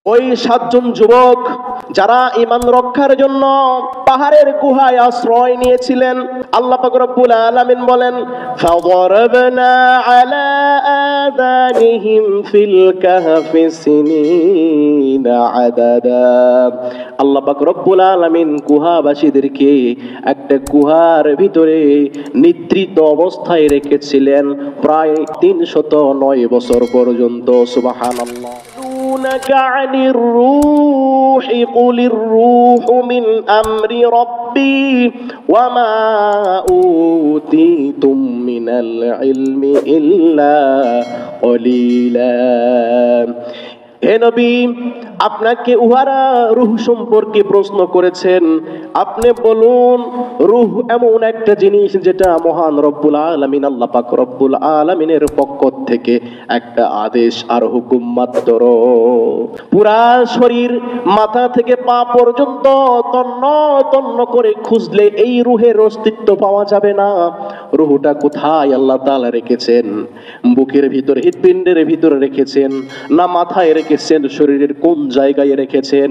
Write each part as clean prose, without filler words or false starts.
ওই 7 জন যুবক যারা ঈমান রক্ষার জন্য পাহাড়ের গুহায় আশ্রয় নিয়েছিলেন, আল্লাহ পাক রব্বুল আলামিন বলেন ফাদরাবনা আলা আযানিহিম ফিল কাহফি সিনিনা আদাদা। আল্লাহ পাক রব্বুল আলামিন গুহাবাসীদেরকে একটা গুহার ভিতরে নিদ্রিত অবস্থায় রেখেছিলেন প্রায় 309 বছর পর্যন্ত। সুবহানাল্লাহ। عن الروح قل الروح من أمر ربي وما أوتيتم من العلم إلا قليلا। হে নবী, আপনাকে উহারা রূহ সম্পর্কে প্রশ্ন করেছেন, আপনি বলুন রূহ এমন একটা জিনিস যেটা মহান রব্বুল আলামিন আল্লাহ পাক রব্বুল আলামিনের পক্ষ থেকে একটা আদেশ আর হুকুম মাত্র। পুরা শরীর মাথা থেকে পা পর্যন্ত তন্ন তন্ন করে খুঁজলে এই রূহের অস্তিত্ব পাওয়া যাবে না। রূহটা কোথায় আল্লাহ তাআলা রেখেছেন? বুকের ভিতরে, হৃৎপিণ্ডের ভিতরে রেখেছেন না মাথায় রেখেছেন? শরীরের কোন জায়গায় রেখেছেন?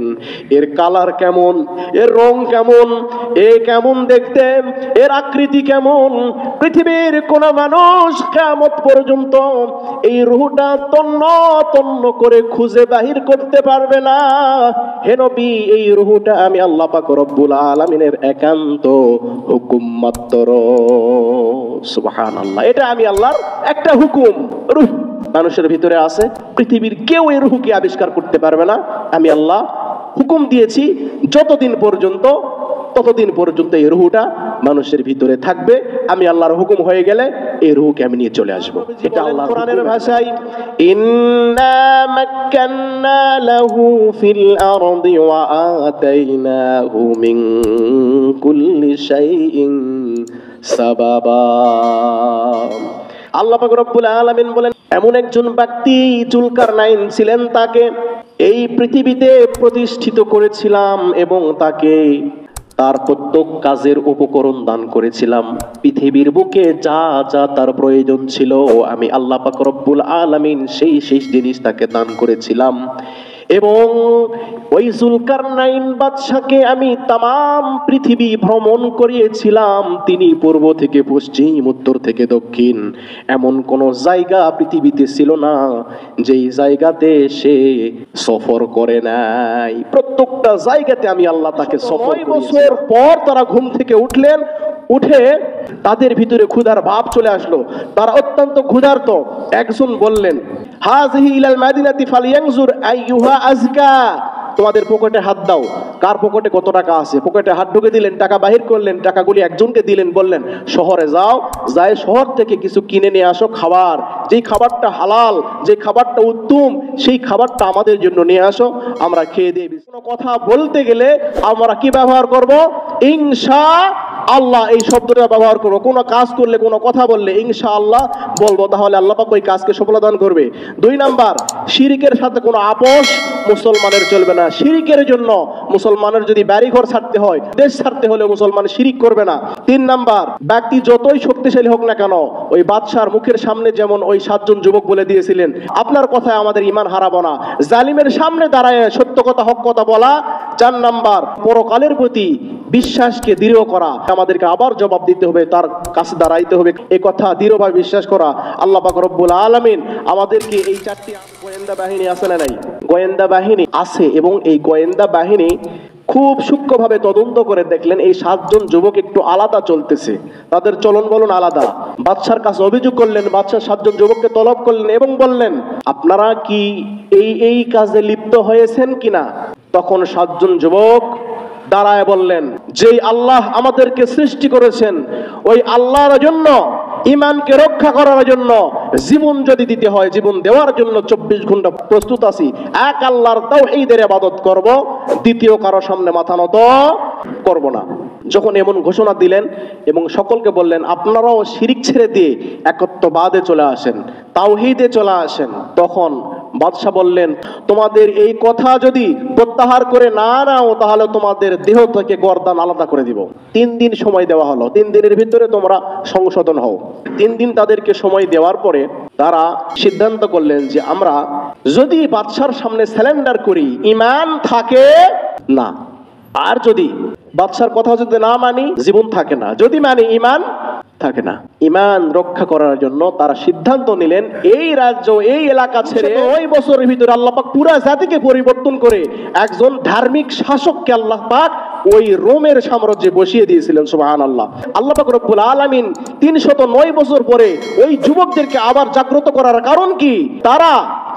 এর কালার কেমন, এর রং কেমন, এ কেমন দেখতে, এর আকৃতি কেমন? পৃথিবীর কোন মানুষ কিয়ামত পর্যন্ত এই রূহটা তন্ন তন্ন করে খুঁজে বাহির করতে পারবে না। হে নবী, এই রূহটা আমি আল্লাহ পাক রব্বুল আলামিনের একান্ত হুকুম মাত্র। সুবহানাল্লাহ। এটা আমি আল্লাহর একটা হুকুম। রূহ মানুষের ভিতরে আছে, পৃথিবীর কেউ এই রূহকে আবিষ্কার করতে পারবে না। আমি আল্লাহ হুকুম দিয়েছি যতদিন পর্যন্ত ততদিন পর্যন্ত এই রূহটা মানুষের ভিতরে থাকবে। আমি আল্লাহর হুকুম হয়ে গেলে এই রূহকে আমি নিয়ে চলে আসবো। এটা আল্লাহর কোরআনের ভাষায় ইন্না মাক্কান্না লাহু ফিল আরদি ওয়া আতাইনাহু মিন কুল্লি শাইইন সাবাবা। আল্লাহ পাক রব্বুল আলামিন বলেন, এমন একজন ব্যক্তি জুলকারনাইন ছিলেন, তাকে এই পৃথিবীতে প্রতিষ্ঠিত করেছিলাম এবং তাকে তার প্রত্যেক কাজের উপকরণ দান করেছিলাম। পৃথিবীর বুকে যা যা তার প্রয়োজন ছিল আমি আল্লাহ পাক রব্বুল আলামিন সেই জিনিস তাকে দান করেছিলাম। এবং ওই জুলকারনাইন বাদশাকে আমি তাম পৃথিবী ভ্রমণ করিয়েছিলাম। তিনি পূর্ব থেকে পশ্চিম, উত্তর থেকে দক্ষিণ, এমন কোন জায়গা পৃথিবীতে ছিল না যেই জায়গাতে সে সফর করে নাই। প্রত্যেকটা জায়গাতে আমি আল্লাহ তাকে সফর করিয়েছি। 9 বছর পর তারা ঘুম থেকে উঠলেন, উঠে তাদের ভিতরে ক্ষুধার ভাব চলে আসলো, তারা অত্যন্ত ক্ষুধার্ত। একজন বললেন, হাযিহি ইলাল মাদিনাতি ফালইয়ানজুর আইয়ুহা আযকা। তোমাদের পকেটে হাত দাও, কার পকেটে কত টাকা আছে। পকেটে হাত ঢুকে দিলেন, টাকা বাহির করলেন, টাকাগুলি একজনকে দিলেন, বললেন শহরে যাও, যাই শহর থেকে কিছু কিনে নিয়ে আসো খাবার, যেই খাবারটা হালাল, যে খাবারটা উত্তম, সেই খাবারটা আমাদের জন্য নিয়ে আসো, আমরা খেয়ে দিয়ে। কোনো কথা বলতে গেলে আমরা কি ব্যবহার করব? ইনশাআল্লাহ এই শব্দটা ব্যবহার করবো। কোনো কাজ করলে, কোনো কথা বললে ইনশাআল্লাহ বলবো, তাহলে আল্লাহ পাক ওই কাজকে সফলতা দান করবে। 2 নাম্বার, শিরিকের সাথে কোনো আপোষ মুসলমানের চলবে না। শিরিকের জন্য মুসলমানের যদি বাড়িঘর ছাড়তে হয়, দেশ ছাড়তে হলে মুসলমান শিরিক করবে না। 3 নাম্বার, ব্যক্তি যতই শক্তিশালী হোক না কেন, ওই বাদশার মুখের সামনে যেমন ওই 7 জন যুবক বলে দিয়েছিলেন, আপনার কথায় আমাদের ঈমান হারাবো না। জালিমের সামনে দাঁড়ায় সত্য কথা, হক কথা বলা। 4 নাম্বার, পরকালের প্রতি বিশ্বাসকে দৃঢ় করা। আমাদেরকে আবার জবাব দিতে হবে, তার কাছে দাঁড়াইতে হবে, এই কথা দৃঢ়ভাবে বিশ্বাস করা। আল্লাহ পাক রব্বুল আলামিন আমাদেরকে এই 4টি গোয়েন্দা বাহিনী আছে না নাই? গোয়েন্দা বাহিনী আছে, এবং এই গোয়েন্দা বাহিনী খুব সূক্ষ্মভাবে তদন্ত করে দেখলেন এই 7 জন যুবক একটু আলাদা চলতেছে, তাদের চলন বলন আলাদা। বাদশার কাছে অভিযোগ করলেন, বাদশা 7 জন যুবককে তলব করলেন এবং বললেন, আপনারা কি এই কাজে লিপ্ত হয়েছেন কিনা? তখন 7 জন যুবক দাঁড়ায় বললেন, যেই আল্লাহ আমাদেরকে সৃষ্টি করেছেন, ওই আল্লাহর জন্য, ঈমানকে রক্ষা করার জন্য জীবন যদি দিতে হয়, জীবন দেওয়ার জন্য 24 ঘন্টা প্রস্তুত আছি। এক আল্লাহর তাওহীদের ইবাদত করব, দ্বিতীয় কারো সামনে মাথা নত করব না। যখন এমন ঘোষণা দিলেন এবং সকলকে বললেন, আপনারাও শিরিক ছেড়ে দিয়ে একত্ববাদে চলে আসেন, তাওহীদে চলে আসেন, তখন বাদশা বললেন, তোমাদের এই কথা যদি প্রত্যাহার করে না নাও, তাহলে তোমাদের দেহ থেকে গর্দান আলাদা করে দিব। 3 দিন সময় দেওয়া হলো, 3 দিনের ভিতরে তোমরা সংশোধন হও। 3 দিন তাদেরকে সময় দেওয়ার পরে তারা সিদ্ধান্ত করলেন যে আমরা যদি বাদশার সামনে স্যালেন্ডার করি ঈমান থাকে না, আর যদি বাদশার কথা যদি না মানি জীবন থাকে না, যদি মানি ঈমান থাকে না। ঈমান রক্ষা করার জন্য তারা সিদ্ধান্ত নিলেন এই রাজ্য এই এলাকা ছেড়ে 9 বছরের ভিতরে আল্লাহ পাক পুরো জাতিকে পরিবর্তন করে একজন ধার্মিক শাসককে আল্লাহ পাক ওই রোমের সাম্রাজ্যে বসিয়ে দিয়েছিলেন। সুবহানাল্লাহ। আল্লাহ পাক রব্বুল আলামিন 309 বছর পরে ওই যুবকদেরকে আবার জাগ্রত করার কারণ কি? তারা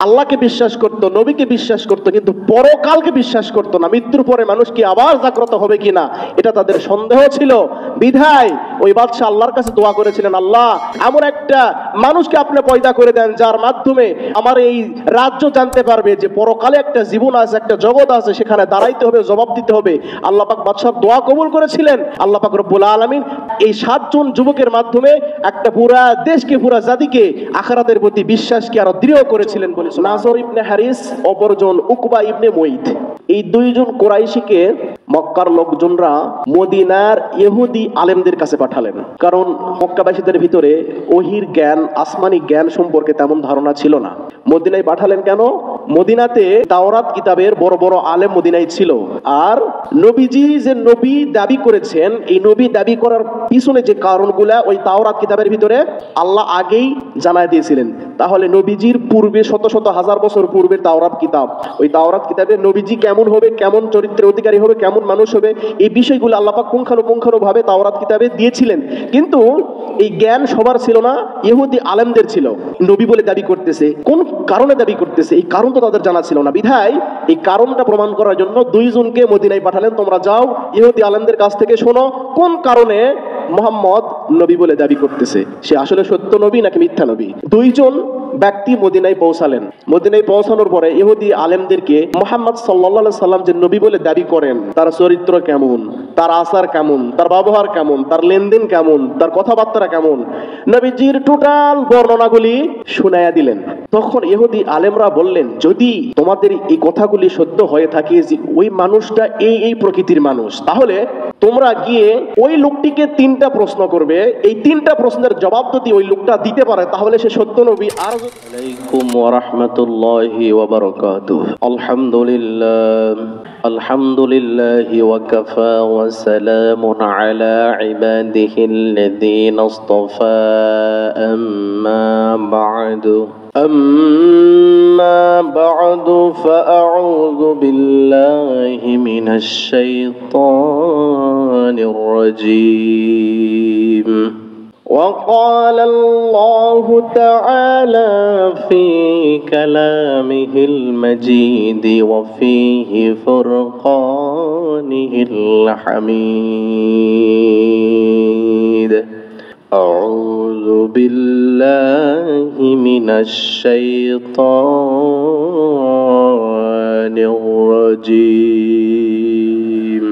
আল্লাহকে বিশ্বাস করত, নবীকে বিশ্বাস করত, কিন্তু পরকালকে বিশ্বাস করত না। মৃত্যুর পরে মানুষ কি আবার জাগ্রত হবে কিনা এটা তাদের সন্দেহ ছিল। বিধায় ওই বাদশা আল্লাহর কাছে দোয়া করেছিলেন, আল্লাহ এমন একটা মানুষকে আপনি পয়দা করে দেন যার মাধ্যমে আমার এই রাজ্য জানতে পারবে যে পরকালে একটা জীবন আছে, একটা জগৎ আছে, সেখানে দাঁড়াইতে হবে, জবাব দিতে হবে। আল্লাহ পাক বাদশার দোয়া কবুল করেছিলেন। আল্লাহ পাক রব্বুল আলামিন এই 7 জন যুবকের মাধ্যমে একটা পুরা দেশকে, পুরা জাতিকে আখিরাতের প্রতি বিশ্বাসকে আরো দৃঢ় করেছিলেন বলে নাসর ইবনে হারিস, অপরজন উকবা ইবনে মুইত। এই দুইজন কুরাইশিকে মক্কার লোকজনরা মদিনার ইহুদি আলেমদের কাছে পাঠালেন, কারণ মক্কাবাসীদের ভিতরে ওহির জ্ঞান, আসমানি জ্ঞান সম্পর্কে তেমন ধারণা ছিল না। মদিনায় পাঠালেন কেন? মদিনাতে তাওরাত কিতাবের বড় বড় আলেম মদিনায় ছিল, আর নবীজি যে নবী দাবি করেছেন, এই নবী দাবি করার পিছনে যে কারণগুলা ওই তাওরাত কিতাবের ভিতরে আল্লাহ আগেই জানায় দিয়েছিলেন। তাহলে নবীজির পূর্বে শত শত হাজার বছর পূর্বের তাওরাত কিতাব, ওই তাওরাত কিতাবে নবীজি কেমন হবে, কেমন চরিত্রের অধিকারী হবে, কেমন মানুষ হবে, এই বিষয়গুলো আল্লাহ পাক পুঙ্খানুপুঙ্খানুভাবে তাওরাত কিতাবে দিয়েছিলেন। কিন্তু এই জ্ঞান সবার ছিল না, ইহুদি আলেমদের ছিল। নবী বলে দাবি করতেছে, কোন কারণে দাবি করতেছে এই কারণ তো তাদের জানা ছিল না। বিধায় এই কারণটা প্রমাণ করার জন্য দুইজনকে মদিনায় পাঠালেন, তোমরা যাও ইহুদি আলেমদের কাছ থেকে শোনো কোন কারণে মুহাম্মদ নবী বলে দাবি করতেছে, সে আসলে সত্য নবী নাকি মিথ্যা নবী। দুইজন ব্যক্তি মদিনায় পৌঁছালেন। মদিনায় পৌঁছানোর পরে ইহুদি আলেমদেরকে মুহাম্মদ সাল্লাল্লাহু আলাইহি সাল্লাম যে নবী বলে দাবি করেন, তার চরিত্র কেমন, তার আচার কেমন, তার ব্যবহার কেমন, তার লেনদেন কেমন, তার কথাবার্তা কেমন, নবীজির টোটাল বর্ণনাগুলি শুনাইয়া দিলেন। তখন ইহুদি আলেমরা বললেন, যদি তোমাদের এই কথাগুলি সত্য হয়ে থাকে যে ওই মানুষটা এই প্রকৃতির মানুষ, তাহলে তোমরা গিয়ে ওই লোকটিকে 3টা প্রশ্ন করবে। এই 3টা প্রশ্নের জবাব যদি ওই লোকটা দিতে পারে তাহলে সে সত্য নবী। আর আলাইকুম ওয়া রাহমাতুল্লাহি ওয়া বারাকাতুহু। আলহামদুলিল্লাহি ওয়া কাফা ওয়া সালামুন আলা ইবাদিহিল্লাযীনা ইসতাফা। أما بعد فأعوذ بالله من الشيطان الرجيم. وقال الله تعالى في كلامه المجيد وفيه فرقانه الحميد. أعوذ بالله من الشيطان الرجيم.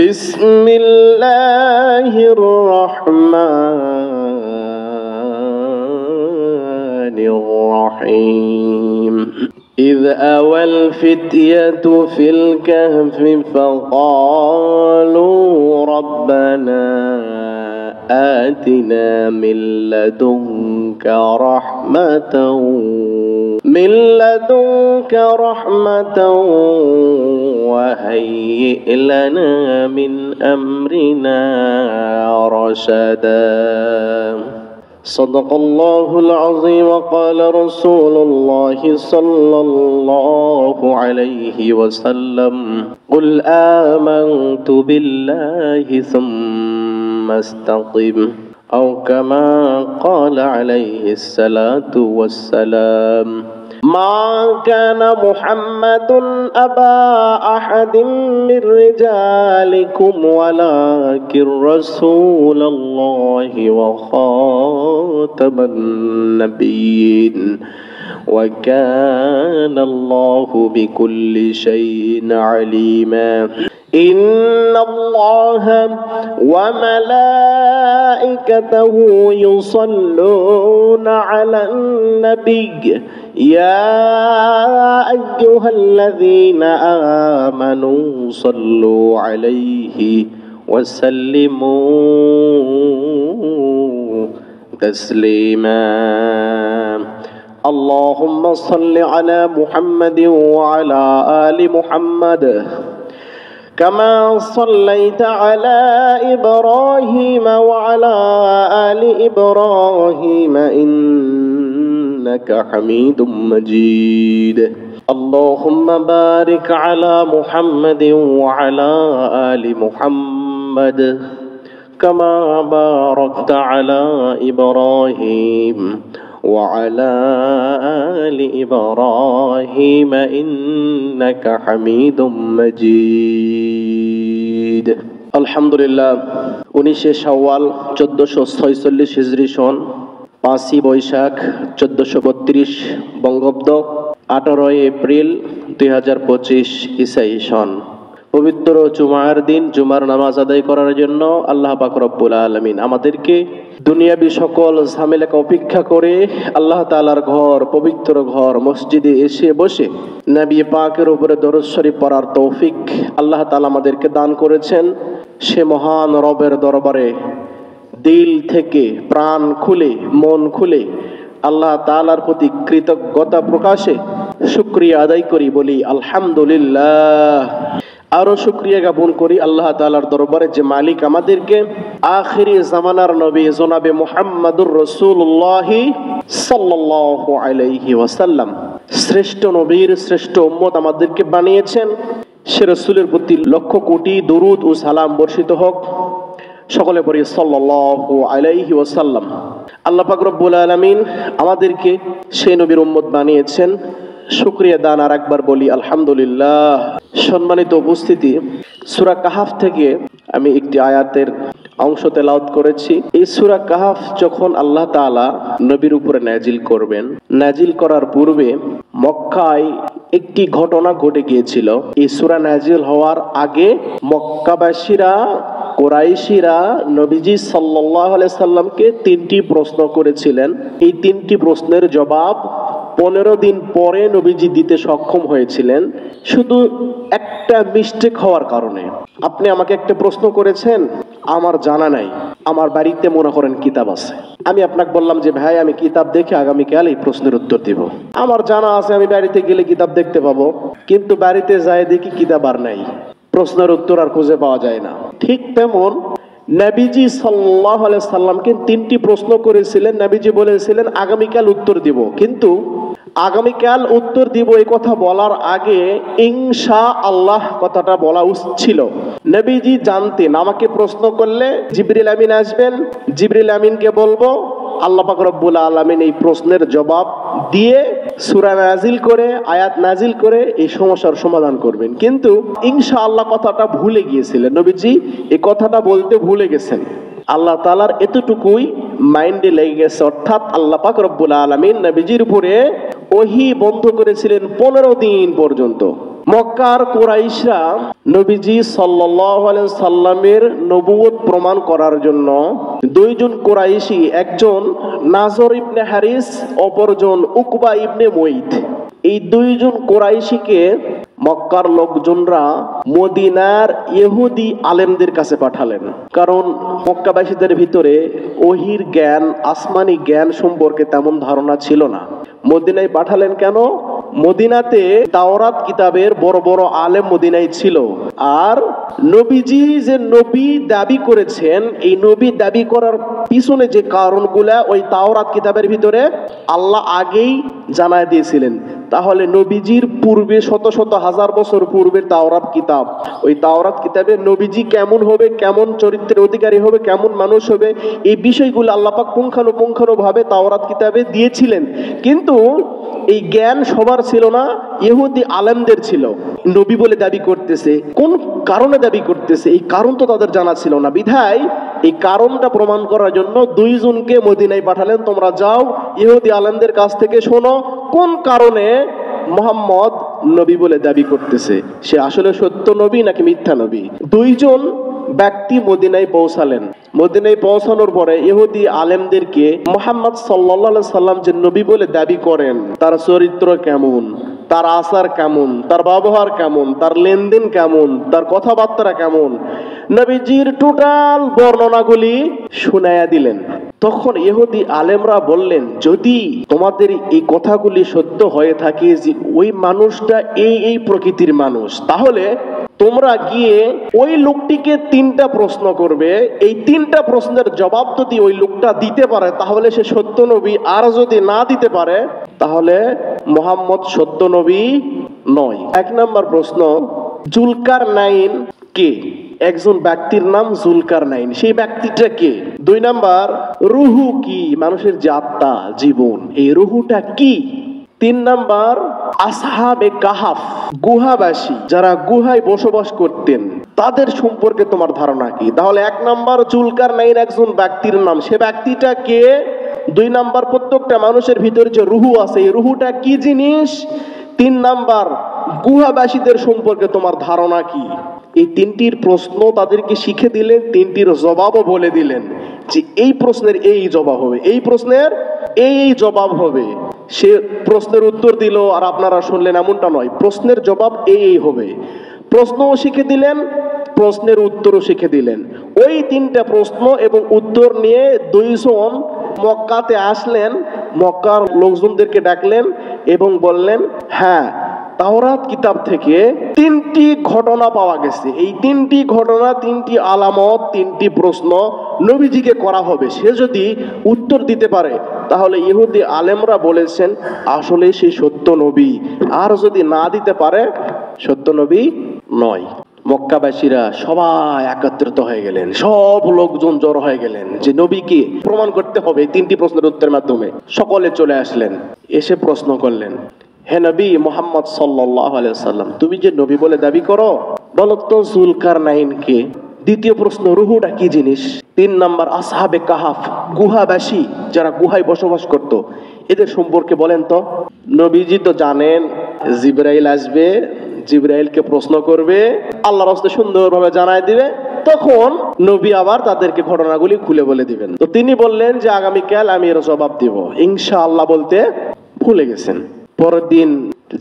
بسم الله الرحمن الرحيم. إذ أوى الفتية في الكهف فقالوا ربنا آتنا من لدنك رحمة وهيئ لنا من أمرنا رشدا. صدق الله العظيم. وقال رسول الله صلى الله عليه وسلم قل آمنت بالله ثم استقم أو كما قال عليه الصلاة والسلام. ما كان محمد أبا أحد من رجالكم ولكن رسول الله وخاتم النبيين وكان الله بكل شيء عليما. إن الله وملائكته يصلون على النبي يا أيها الذين آمنوا صلوا عليه وسلموا تسليما. اللهم صل على محمد وعلى آل محمد كما صليت على إبراهيم وعلى آل إبراهيم إنك حميد مجيد اللهم بارك على محمد وعلى آل محمد كما باركت على إبراهيم وعلى آل إبراهيم إنك حميد مجيد الحمد لله 19 শাওয়াল 1446 হিজরি সন 5ই বৈশাখ 1432 বঙ্গাব্দ 18 এপ্রিল 2025 ঈসাই সন পবিত্র জুমার দিন জুমার নামাজ আদায় করার জন্য আল্লাহ পাক রব্বুল আলামিন আমাদেরকে দুনিয়াবি সকল ঝামেলাকে উপেক্ষা করে আল্লাহ তাআলার ঘর পবিত্র ঘর মসজিদে এসে বসে নবী পাকের উপরে দরুদ শরীফ পড়ার তৌফিক আল্লাহ তাআলা আমাদেরকে দান করেছেন। সে মহান রবের দরবারে দিল থেকে প্রাণ খুলে মন খুলে আল্লাহ তাআলার প্রতি কৃতজ্ঞতা প্রকাশে শুকরিয়া আদায় করি, বলি আলহামদুলিল্লাহ। আরো শুকরিয়া জ্ঞাপন করি আল্লাহ তাআলার দরবারে যে মালিক আমাদেরকে আখিরি জামানার নবী জনাবে মুহাম্মাদুর রাসূলুল্লাহ সাল্লাল্লাহু আলাইহি ওয়াসাল্লাম শ্রেষ্ঠ নবীর শ্রেষ্ঠ উম্মত আমাদেরকে বানিয়েছেন। সে রাসূলের প্রতি লক্ষ কোটি দরুদ ও সালাম বর্ষিত হোক। সকলে পড়ি সাল্লাল্লাহু আলাইহি ওয়াসাল্লাম। আল্লাহ পাক রব্বুল আলামিন আমাদেরকে সেই নবীর উম্মত বানিয়েছেন, শুকরিয়া দান আর একবার বলি আলহামদুলিল্লাহ। সম্মানিত উপস্থিতি, সূরা কাহাফ থেকে আমি একটি আয়াতের অংশ তেলাওয়াত করেছি। এই সূরা কাহাফ যখন আল্লাহ তাআলা নবীর উপরে নাজিল করবেন, নাজিল করার পূর্বে মক্কায় একটি ঘটনা ঘটে গিয়েছিল। এই সূরা নাজিল হওয়ার আগে মক্কাবাসীরা কুরাইশিরা নবীজি সাল্লাল্লাহু আলাইহি সাল্লামকে 3টি প্রশ্ন করেছিলেন। এই 3টি প্রশ্নের জবাব 15 দিন পরে নবীজি দিতে সক্ষম হয়েছিলেন, শুধু একটা মিস্টেক হওয়ার কারণে। আপনি আমাকে একটা প্রশ্ন করেছেন, আমার জানা নাই, আমার বাড়িতে মনে করেন কিতাব আছে, আমি আপনাকে বললাম যে ভাই আমি কিতাব দেখে আগামীকাল এই প্রশ্নের উত্তর দিব। আমার জানা আছে আমি বাড়িতে গেলে কিতাব দেখতে পাবো, কিন্তু বাড়িতে যায় দেখি কিতাব আর নাই, প্রশ্নের উত্তর আর খুঁজে পাওয়া যায় না। ঠিক তেমন নবীজি সাল্লাল্লাহু আলাইহি সাল্লামকে 3টি প্রশ্ন করেছিলেন, নবীজি বলেছিলেন আগামীকাল উত্তর দিব, কিন্তু আগামীকাল উত্তর দিব এই কথা বলার আগে ইনশাআল্লাহ কথাটা বলা উচিত ছিল। নবীজি জানতেন আমাকে প্রশ্ন করলে জিবরিল আমিন আসবেন, জিবরিল আমিনকে বলবো আল্লাহ পাক রব্বুল আলামিন এই প্রশ্নের জবাব দিয়ে সূরা নাজিল করে আয়াত নাজিল করে এই সমস্যার সমাধান করবেন, কিন্তু ইনশাআল্লাহ কথাটা ভুলে গিয়েছিলেন। নবীজি এই কথাটা বলতে ভুলে গেছেন। আল্লাহ তাআলার এতটুকুই মাইন্ডে লেগে গেছে, অর্থাৎ আল্লাহ পাক রব্বুল আলামিন নবীজির উপরে ওহী বন্ধ করেছিলেন 15 দিন পর্যন্ত। মক্কার কুরাইশরা নবীজি সাল্লাল্লাহু আলাইহি সাল্লামের নবুয়ত প্রমাণ করার জন্য 2 জন কুরাইশি, একজন নাজর ইবনে হারিস, অপরজন উকবা ইবনে মুইত, এই 2 জন কুরাইশিকে মক্কার লোকজনরা মদিনার ইহুদি আলেমদের কাছে পাঠালেন। কারণ মক্কাবাসীদের ভিতরে ওহীর জ্ঞান, আসমানি জ্ঞান সম্পর্কে তেমন ধারণা ছিল না। মদিনায় পাঠালেন কেন? মদিনাতে তাওরাত কিতাবের বড় বড় আলেম মদিনায় ছিল, আর নবীজি যে নবী দাবি করেছেন, এই নবী দাবি করার পিছনে যে কারণগুলা ওই তাওরাত কিতাবের ভিতরে আল্লাহ আগেই জানায় দিয়েছিলেন। তাহলে নবীজির পূর্বে শত শত হাজার বছর পূর্বের তাওরাত কিতাব, ওই তাওরাত কিতাবে নবীজি কেমন হবে, কেমন চরিত্রের অধিকারী হবে, কেমন মানুষ হবে, এই বিষয়গুলো আল্লাহ পাক পুঙ্খানুপুঙ্খানুভাবে তাওরাত কিতাবে দিয়েছিলেন, কিন্তু এই জ্ঞান সবার ছিল না, ইহুদি আলেমদের ছিল। নবী বলে দাবি করতেছে, কোন কারণে দাবি করতেছে এই কারণ তো তাদের জানা ছিল না। বিধায় এই কারণটা প্রমাণ করার জন্য 2 জনকে মদিনায় পাঠালেন, তোমরা যাও ইহুদি আলেমদের কাছ থেকে শোনো কোন কারণে মুহাম্মদ নবী বলে দাবি করতেছে, সে আসলে সত্য নবী নাকি মিথ্যা নবী। 2 জন ব্যক্তি মদিনায় পৌঁছালেন। মদিনায় পৌঁছানোর পরে ইহুদি আলেমদেরকে মুহাম্মদ সাল্লাল্লাহু আলাইহি সাল্লাম যে নবী বলে দাবি করেন, তার চরিত্র কেমন, তার আচার কেমন, তার ব্যবহার কেমন, তার লেনদেন কেমন, তার কথাবার্তা কেমন, নবীজির টোটাল বর্ণনাগুলি শুনাইয়া দিলেন। তখন ইহুদি আলেমরা বললেন, যদি তোমাদের এই কথাগুলি সত্য হয়ে থাকে যে ওই মানুষটা এই প্রকৃতির মানুষ, তাহলে তোমরা গিয়ে ওই লোকটিকে 3টা প্রশ্ন করবে। এই 3টা প্রশ্নের জবাব যদি ওই লোকটা দিতে পারে তাহলে সে সত্য নবী, আর যদি না দিতে পারে তাহলে মুহাম্মদ সত্য নবী নয়। 1 নম্বর প্রশ্ন, জুলকারনাইন কে? একজন ব্যক্তির নাম জুলকারনাইন, সেই ব্যক্তিটা কে? 2 নাম্বার, রুহু কি? মানুষের যে আত্মা, জীবন, এই রুহুটা কি? 3 নাম্বার, আসহাবে কাহাফ, গুহাবাসী, যারা গুহায় বসবাস করতেন, তাদের সম্পর্কে তোমার ধারণা কি? তাহলে 1 নাম্বার জুলকারনাইন একজন ব্যক্তির নাম, সে ব্যক্তিটা কে? 2 নাম্বার, প্রত্যেকটা মানুষের ভিতরে যে রুহু আছে, এই রুহুটা কি জিনিস? 3 নাম্বার, গুহাবাসীদের সম্পর্কে তোমার ধারণা কি? এই 3টির প্রশ্ন তাদেরকে শিখে দিলেন, 3টির জবাবও বলে দিলেন যে এই প্রশ্নের এই জবাব হবে, এই প্রশ্নের এই জবাব হবে। সে প্রশ্নের উত্তর দিল আর আপনারা শুনলেন এমনটা নয়, প্রশ্নের জবাব এই হবে। প্রশ্নও শিখে দিলেন, প্রশ্নের উত্তরও শিখে দিলেন। ওই 3টা প্রশ্ন এবং উত্তর নিয়ে 2 জন মক্কাতে আসলেন, মক্কার লোকজনদেরকে ডাকলেন এবং বললেন, হ্যাঁ, তাওরাত কিতাব থেকে 3টি ঘটনা পাওয়া গেছে, এই 3টি ঘটনা, 3টি আলামত, 3টি প্রশ্ন নবীজিকে করা হবে। সে যদি উত্তর দিতে পারে তাহলে ইহুদি আলেমরা বলেছেন আসলে সে সত্য নবী, আর যদি না দিতে পারে সত্য নবী নয়। মক্কাবাসীরা সবাই একত্রিত হয়ে গেলেন, সব লোকজন জড়ো হয়ে গেলেন যে নবীকে প্রমাণ করতে হবে 3টি প্রশ্নের উত্তরের মাধ্যমে। সকলে চলে আসলেন, এসে প্রশ্ন করলেন, হে নবী মুহাম্মদ সাল্লাল্লাহু আলাইহি ওয়াসাল্লাম, তুমি যে নবী বলে দাবি করো, বলো তো জুলকারনাইন কে? 2য় প্রশ্ন, রুহুটা কি জিনিস? 3 নাম্বার, আসহাবে কাহাফ, গুহাবাসী, যারা গুহায় বসবাস করত, এদের সম্পর্কে বলেন তো। নবীজি তো জানেন জিবরাইল আসবে, জিবরাইলকে প্রশ্ন করবে, আল্লাহর রাস্তায় সুন্দরভাবে জানায় দিবে, তখন নবী আবার তাদেরকে ঘটনাগুলি খুলে বলে দিবেন। তো তিনি বললেন যে আগামীকাল আমি এর জবাব দিব, ইনশাআল্লাহ বলতে ভুলে গেছেন। পরের দিন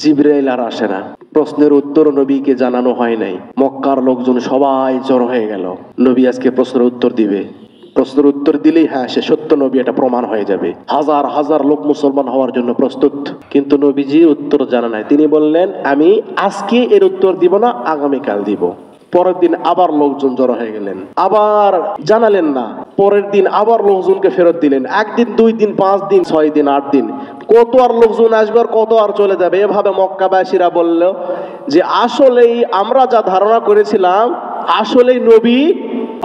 জিবরাইল আর আসে না, প্রশ্নের উত্তর নবীকে জানানো হয় নাই। মক্কার লোকজন সবাই জড়ো হয়ে গেল, নবী আজকে প্রশ্নের উত্তর দিবে, প্রশ্নের উত্তর দিলেই হ্যাঁ সে সত্য নবী, এটা প্রমাণ হয়ে যাবে। হাজার হাজার লোক মুসলমান হওয়ার জন্য প্রস্তুত, কিন্তু নবীজি উত্তর জানা নাই। তিনি বললেন আমি আজকে এর উত্তর দিব না, আগামীকাল দিব। পরের দিন আবার লোকজন জড়ো হয়ে গেলেন, আবার জানালেন না। পরের দিন আবার লোকজনকে ফেরত দিলেন। 1 দিন, 2 দিন, 5 দিন, 6 দিন, 8 দিন, কত আর লোকজন আসবে আর কত আর চলে যাবে। এভাবে মক্কাবাসীরা বলল যে আসলেই আমরা যা ধারণা করেছিলাম, আসলেই নবী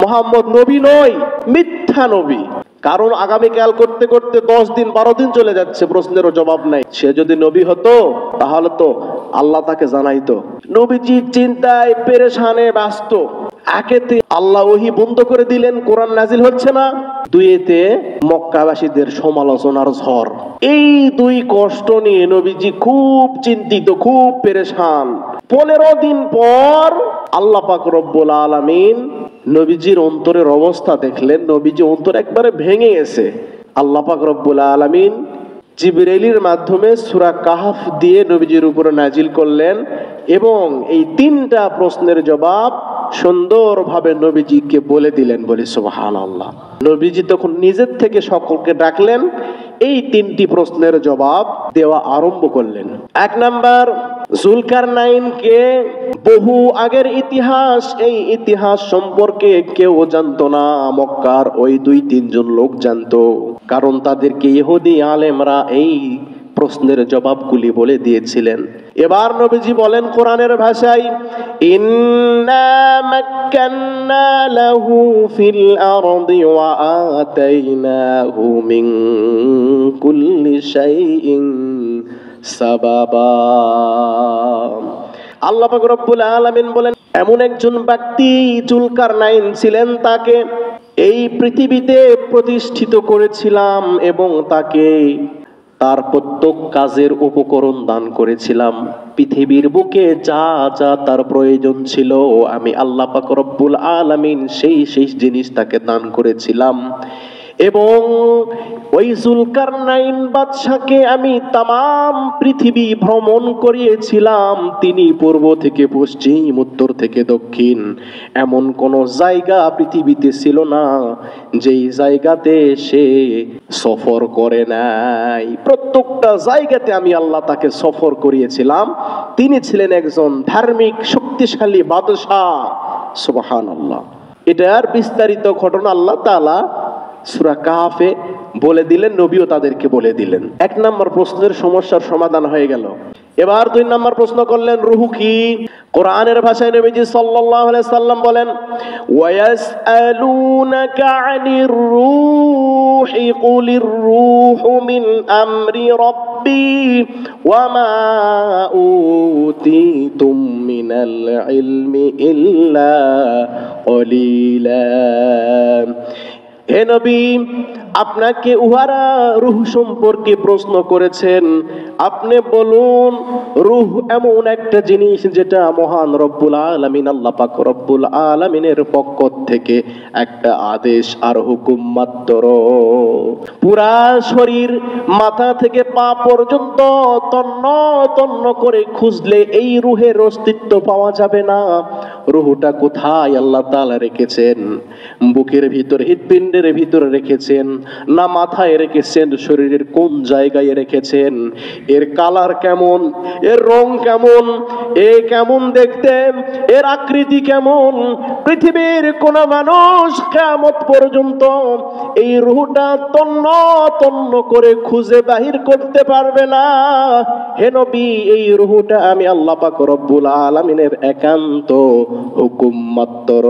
মুহাম্মদ নবী নয়, মিথ্যা নবী। কারণ আগামীকাল করতে করতে 10 দিন 12 দিন চলে যাচ্ছে, প্রশ্নেরও জবাব নাই। সে যদি নবী হতো তাহলে তো আল্লাহ তাকে জানাইতো। নবীজি চিন্তায় পেরেশানে ব্যস্ত। একেতে আল্লাহ ওহী বন্ধ করে দিলেন, কোরআন নাজিল হচ্ছে না। 2-তে মক্কাবাসীদের সমালোচনার ঝড়। এই 2 কষ্ট নিয়ে নবীজি খুব চিন্তিত, খুব পেরেশান। 15 দিন পর আল্লাহ পাক রব্বুল আলামিন নবীজির অন্তরের অবস্থা দেখলেন, নবীজি অন্তর একবারে ভেঙে গেছে। আল্লাহ পাক রব্বুল আলামিন জিবরাইলের মাধ্যমে সূরা কাহাফ দিয়ে নবীজির উপরে নাজিল করলেন এবং এই 3টা প্রশ্নের জবাব সুন্দরভাবে নবীজিকে বলে দিলেন। বলি সুবহানাল্লাহ। নবীজি তখন নিজের থেকে সকলকে ডাকলেন, এই 3টি প্রশ্নের জবাব দেওয়া আরম্ভ করলেন। 1 নাম্বার, জুলকারনাইনকে বহু আগের ইতিহাস, এই ইতিহাস সম্পর্কে কেউ জানতো না, মক্কার ওই 2-3 জন লোক জানতো, কারণ তাদেরকে ইহুদি আলেমরা এই প্রশ্নের জবাবগুলি বলে দিয়েছিলেন। এবার নবীজি বলেন কোরআনের ভাষায়, ইন্না মাক্কান্না লাহু ফিল আরদি ওয়া আতাইনাহু মিন কুল্লি শাইইন সাবাবা। আল্লাহ পাক রব্বুল আলামিন বলেন, এমন একজন ব্যক্তি জুলকারনাইন ছিলেন, তাকে এই পৃথিবীতে প্রতিষ্ঠিত করেছিলাম এবং তাকে তার প্রত্যেক কাজের উপকরণ দান করেছিলাম। পৃথিবীর বুকে যা যা তার প্রয়োজন ছিল আমি আল্লাহ পাক রব্বুল আলামিন সেই জিনিস তাকে দান করেছিলাম। এবং ওই জুলকারনাইন বাদশাকে আমি তামাম পৃথিবী ভ্রমণ করিয়েছিলাম। তিনি পূর্ব থেকে পশ্চিম, উত্তর থেকে দক্ষিণ, এমন কোন জায়গা পৃথিবীতে ছিল না যেই জায়গাতে সে সফর করে নাই। প্রত্যেকটা জায়গাতে আমি আল্লাহ তাকে সফর করিয়েছিলাম। তিনি ছিলেন একজন ধার্মিক শক্তিশালী বাদশা। সুবহানাল্লাহ। এটার বিস্তারিত ঘটনা আল্লাহ তাআলা সূরা কাহফে বলে দিলেন, নবীও তাদেরকে বলে দিলেন। এক নম্বর প্রশ্নের সমস্যার সমাধান হয়ে গেল। এবার দুই নম্বর প্রশ্ন করলেন, রূহ কি? কোরআনের ভাষায় নবীজি সাল্লাল্লাহু আলাইহি সাল্লাম বলেন, ওয়ায়াসআলুনাকা আনির রূহি কুলির রূহু মিন আমরি রাব্বি ওয়ামা উতীতুম মিনাল ইলমি ইল্লা কলিলা। হে নবী, আপনাকে উহারা রূহ সম্পর্কে প্রশ্ন করেছেন, আপনি বলুন রূহ এমন একটা জিনিস যেটা মহান রব্বুল আলামিন আল্লাহ পাক রব্বুল আলামিনের পক্ষ থেকে একটা আদেশ আর হুকুম মাত্র। পুরা শরীর মাথা থেকে পা পর্যন্ত তন্ন তন্ন করে খুঁজলে এই রূহের অস্তিত্ব পাওয়া যাবে না। রূহটা কোথায় আল্লাহ তাআলা রেখেছেন? বুকের ভিতর, হৃৎপিণ্ডের ভিতরে রেখেছেন না মাথায় রেখেছেন? শরীরের কোন জায়গায় রেখেছেন? এর কালার কেমন? এর রং কেমন? এ কেমন দেখতে? এর আকৃতি কেমন? পৃথিবীর কোন মানুষ কিয়ামত পর্যন্ত এই রূহটা তন্ন তন্ন করে খুঁজে বাহির করতে পারবে না। হে নবী, এই রূহটা আমি আল্লাহ পাক রব্বুল আলামিনের একান্ত হুকুম মাত্র।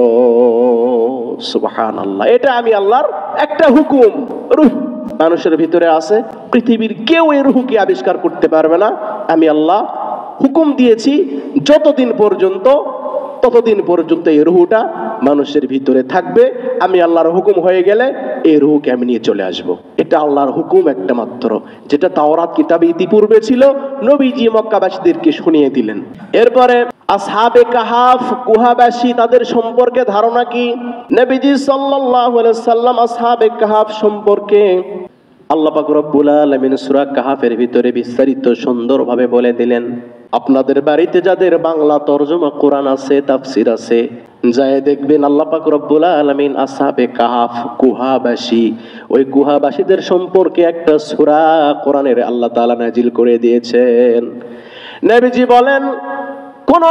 সুবহানাল্লাহ। এটা আমি আল্লাহর একটা হুকুম। রূহ মানুষের ভিতরে আছে, পৃথিবীর কেউ এই রূহকে আবিষ্কার করতে পারবে না। আমি আল্লাহ হুকুম দিয়েছি, যতদিন পর্যন্ত ততদিন পর্যন্ত এই রূহটা মানুষের ভিতরে থাকবে। আমি আল্লাহর হুকুম হয়ে গেলে এই রূহকে আমি নিয়ে চলে আসব। এটা আল্লাহর হুকুম একটা মাত্র, যেটা তাওরাত কিতাবে ইতিপূর্বে ছিল, নবীজি মক্কাবাসীদেরকে শুনিয়ে দিলেন। এরপরে আসহাবে কাহাফ, গুহাবাসী, তাদের সম্পর্কে ধারণা কি? নবীজি সাল্লাল্লাহু আলাইহি সাল্লাম আসহাবে কাহাফ সম্পর্কে আল্লাহ পাক রব্বুল আলামিন সূরা কাহাফের ভিতরে বিস্তারিত সুন্দরভাবে বলে দিলেন। আপনাদের বাড়িতে যাদের বাংলা তরজমা কোরআন আছে, তাফসির আছে, যায় দেখবেন আল্লাহ পাক রব্বুল আলামিন আসহাবে কাহাফ, গুহাবাসী, ওই গুহাবাসীদের সম্পর্কে একটা সূরা কোরআনের আল্লাহ তাআলা নাজিল করে দিয়েছেন। নবীজি বলেন, কোন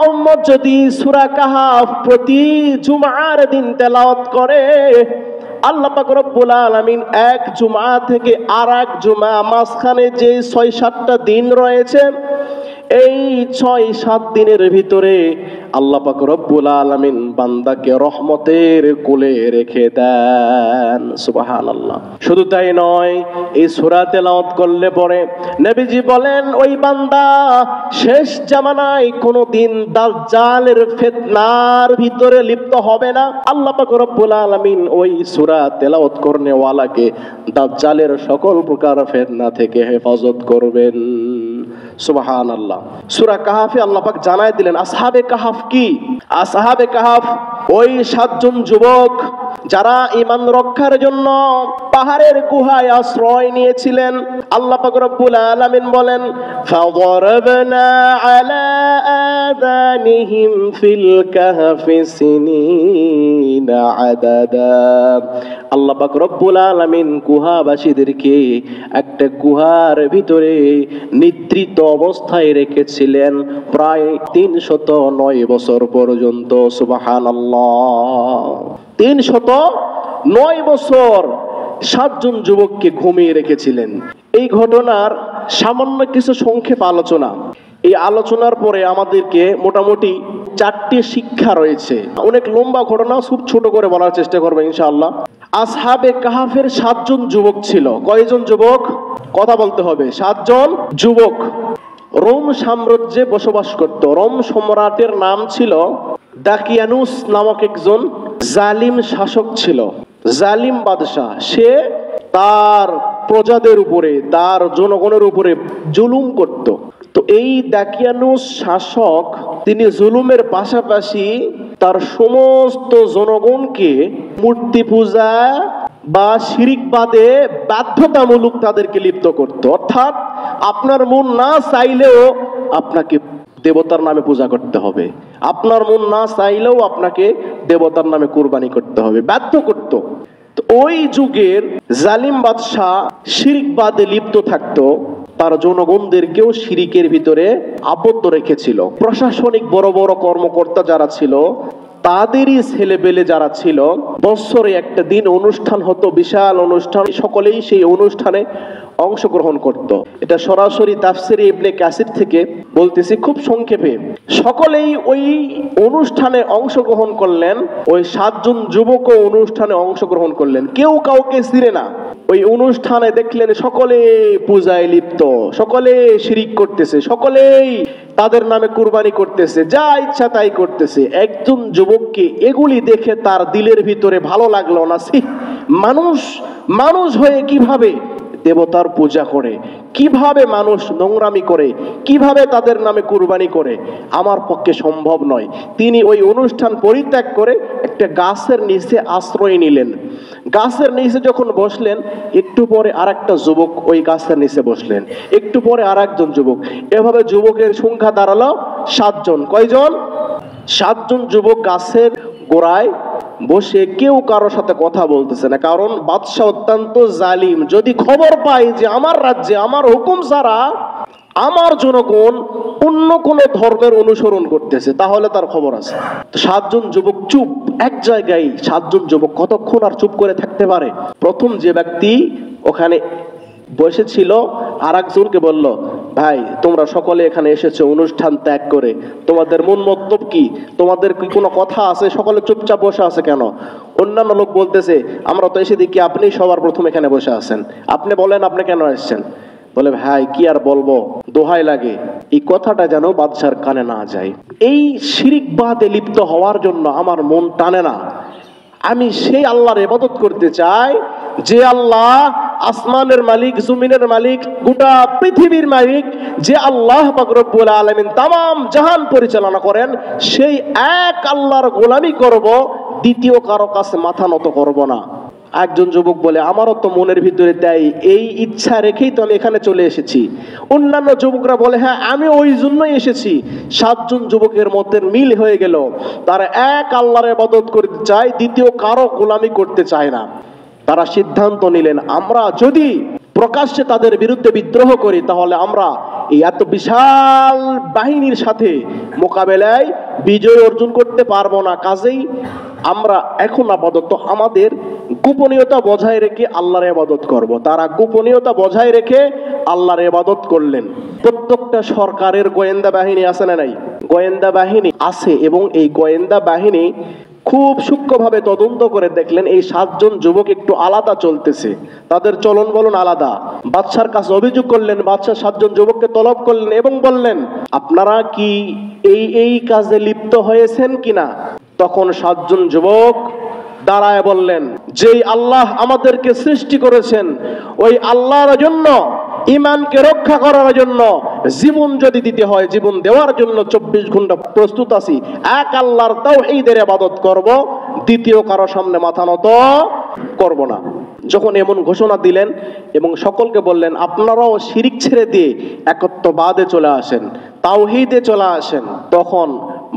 উম্মত যদি সূরা কাহাফ প্রতি জুমার দিন তেলাওয়াত করে, আল্লাহ পাক রব্বুল আলামিন এক জুমা থেকে আরেক জুমা, মাঝখানে যে ৬-৭টা দিন রয়েছে, এই ৬-৭ দিনের ভিতরে আল্লাহ পাক রব্বুল আলামিন বান্দাকে রহমতের কোলে রেখে দেন। সুবহানাল্লাহ। শুধু তাই নয়, এই সূরা তেলাওয়াত করলে পরে নবীজি বলেন ওই বান্দা শেষ জামানায় কোনোদিন দাজ্জালের ফিতনার ভিতরে লিপ্ত হবে না। আল্লাহ পাক রব্বুল আলামিন ওই সূরা তেলাওয়াত করনে ওয়ালাকে দাজ্জালের সকল প্রকার ফিতনা থেকে হেফাজত করবেন। সুবহানাল্লাহ। সূরা কাহাফে আল্লাহ পাক জানায় দিলেন আসহাবে কাহাফ কি? আসহাবে কাহাফ ওই ৭ জন যুবক যারা ঈমান রক্ষার জন্য পাহাড়ের গুহায় আশ্রয় নিয়েছিলেন। আল্লাহ পাক রব্বুল আলামিন বলেন, ফাদরাবনা আলা আযানিহিম ফিল কাহফি সিনিনা আদাদা। আল্লাহ পাক রব্বুল আলামিন গুহাবাসীদেরকে একটা গুহার ভিতরে নিদ্রিত অবস্থায় রেখেছিলেন প্রায় ৩০৯ বছর পর্যন্ত। সুবহানাল্লাহ। ৩০৯ বছর ৭ জন যুবককে ঘুমিয়ে রেখেছিলেন। এই ঘটনার সামান্য কিছু সংক্ষেপ আলোচনা। এই আলোচনার পরে আমাদেরকে মোটামুটি 4টি শিক্ষা রয়েছে। অনেক লম্বা ঘটনা, খুব ছোট করে বলার চেষ্টা করবো ইনশাআল্লাহ। আসহাবে কাহাফের ৭ জন যুবক ছিল। কয়জন যুবক? কথা বলতে হবে। ৭ জন যুবক রোম সাম্রাজ্যে বসবাস করত। রোম সম্রাটের নাম ছিল দাকিয়ানুস নামক একজন জালিম শাসক ছিল, জালিম বাদশাহ। সে তার প্রজাদের উপরে, তার জনগণের উপরে জুলুম করত। তো এই দাকিয়ানুস শাসক, তিনি জুলুমের পাশাপাশি তার সমস্ত জনগণকে মূর্তি পূজা, বা শিরিকবাদে বাধ্যতামূলক তাদেরকে লিপ্ত করত। অর্থাৎ আপনার মন না চাইলেও আপনাকে দেবতার নামে পূজা করতে হবে, আপনার মন না চাইলেও আপনাকে দেবতার নামে কুরবানি করতে হবে, বাধ্য করত। তো ওই যুগের জালিম বাদশাহ শিরিকবাদে লিপ্ত থাকতো, তার জনগণদেরকেও শিরিকের ভিতরে আবদ্ধ রেখেছিল। প্রশাসনিক বড় বড় কর্মকর্তা যারা ছিল, তাদেরই ছেলেপেলে যারা ছিল, বছরে একটা দিন অনুষ্ঠান হতো, বিশাল অনুষ্ঠান, সকলেই সেই অনুষ্ঠানে অংশগ্রহণ করত। এটা সরাসরি তাফসিরে ইবনে কাসির থেকে বলতেছি খুব সংক্ষেপে। সকলেই ওই অনুষ্ঠানে অংশগ্রহণ করলেন, ওই 7 জন যুবকও অনুষ্ঠানে অংশগ্রহণ করলেন, কেউ কাউকে চিনে না। ওই অনুষ্ঠানে দেখলেন সকলে পূজায় লিপ্ত, সকলে শিরিক করতেছে, সকলেই তাদের নামে কুরবানি করতেছে, যা ইচ্ছা তাই করতেছে। একজন যুবককে এগুলি দেখে তার দিলের ভিতরে ভালো লাগলো না। মানুষ মানুষ হয়ে কিভাবে দেবতার পূজা করে, কিভাবে মানুষ নোংরামি করে, কিভাবে তাদের নামে কুরবানি করে, আমার পক্ষে সম্ভব নয়। তিনি ওই অনুষ্ঠান পরিত্যাগ করে একটা গাছের নিচে আশ্রয় নিলেন। গাছের নিচে যখন বসলেন, একটু পরে আরেকটা যুবক ওই গাছের নিচে বসলেন, একটু পরে আরেকজন যুবক, এভাবে যুবকের সংখ্যা দাঁড়ালো 7 জন। কয়জন? 7 জন যুবক গাছের গোড়ায় বসে কেউ কারোর সাথে কথা বলতেছে না, কারণ বাদশাহ অত্যন্ত জালিম। যদি খবর পায় যে আমার রাজ্যে আমার হুকুম ছাড়া আমার জনগণ অন্য কোন ধর্মের অনুসরণ করতেছে, তাহলে তার খবর আছে। তো 7 জন যুবক চুপ, এক জায়গায় 7 জন যুবক কতক্ষণ আর চুপ করে থাকতে পারে? প্রথম যে ব্যক্তি ওখানে বসেছিল আর একজনকে বলল, ভাই তোমরা সকলে এখানে এসেছো অনুষ্ঠান ত্যাগ করে, তোমাদের মন মতলব কি? তোমাদের কি কোনো কথা আছে? সকলে চুপচাপ বসে আছে কেন? অন্যান্য লোক বলতেছে, আমরা তো এসে দেখি আপনি সবার প্রথম এখানে বসে আছেন, আপনি বলেন আপনি কেন এসেছেন? বলে, ভাই কি আর বলবো, দোহাই লাগে এই কথাটা যেন বাদশার কানে না যায়। এই শিরিকবাদে লিপ্ত হওয়ার জন্য আমার মন টানে না। আমি সেই আল্লাহর ইবাদত করতে চাই যে আল্লাহ আসমানের মালিক, জমিনের মালিক, গোটা পৃথিবীর মালিক, যে আল্লাহ পাক রব্বুল আলামিন তামাম জাহান পরিচালনা করেন। সেই এক আল্লাহর গোলামি করব, দ্বিতীয় কারো কাছে মাথা নত করব না। একজন যুবক বলে, আমারও তো মনের ভিতরে তাই, এই ইচ্ছা রেখেই তো আমি এখানে চলে এসেছি। অন্যান্য যুবকরা বলে, হ্যাঁ আমি ওই জন্যই এসেছি। 7 জন যুবকের মধ্যে মিল হয়ে গেল, তারা এক আল্লাহর ইবাদত করতে চায়, দ্বিতীয় কারো গোলামি করতে চায় না। তারা সিদ্ধান্ত নিলেন, আমরা যদি প্রকাশ্যে তাদের বিরুদ্ধে বিদ্রোহ করি, তাহলে আমরা এই এত বিশাল বাহিনীর সাথে মোকাবেলায় বিজয় অর্জন করতে পারবো না। কাজেই আমরা এখন আপাতত আমাদের গোপনীয়তা বজায় রেখে আল্লাহর ইবাদত করব। তারা গোপনীয়তা বজায় রেখে আল্লাহর ইবাদত করলেন। প্রত্যেকটা সরকারের গোয়েন্দা বাহিনী আছে না নাই? গোয়েন্দা বাহিনী আছে, এবং এই গোয়েন্দা বাহিনী খুব সূক্ষ্মভাবে তদন্ত করে দেখলেন এই 7 জন যুবক একটু আলাদা চলতেছে, তাদের চলন বলন আলাদা। বাদশার কাছে অভিযোগ করলেন, বাদশা 7 জন যুবককে তলব করলেন এবং বললেন, আপনারা কি এই কাজে লিপ্ত হয়েছেন কিনা? তখন 7 জন যুবক দাঁড়ায় বললেন, যেই আল্লাহ আমাদেরকে সৃষ্টি করেছেন, ওই আল্লাহর জন্য, ইমানকে রক্ষা করার জন্য জীবন যদি দিতে হয়, জীবন দেওয়ার জন্য 24 ঘন্টা প্রস্তুত আছি। এক আল্লাহর তাওহীদের ইবাদত করব, দ্বিতীয় কারো সামনে মাথা নত করব না। যখন এমন ঘোষণা দিলেন এবং সকলকে বললেন, আপনারাও শিরিক ছেড়ে দিয়ে একত্ববাদে চলে আসেন, তাওহীদে চলে আসেন, তখন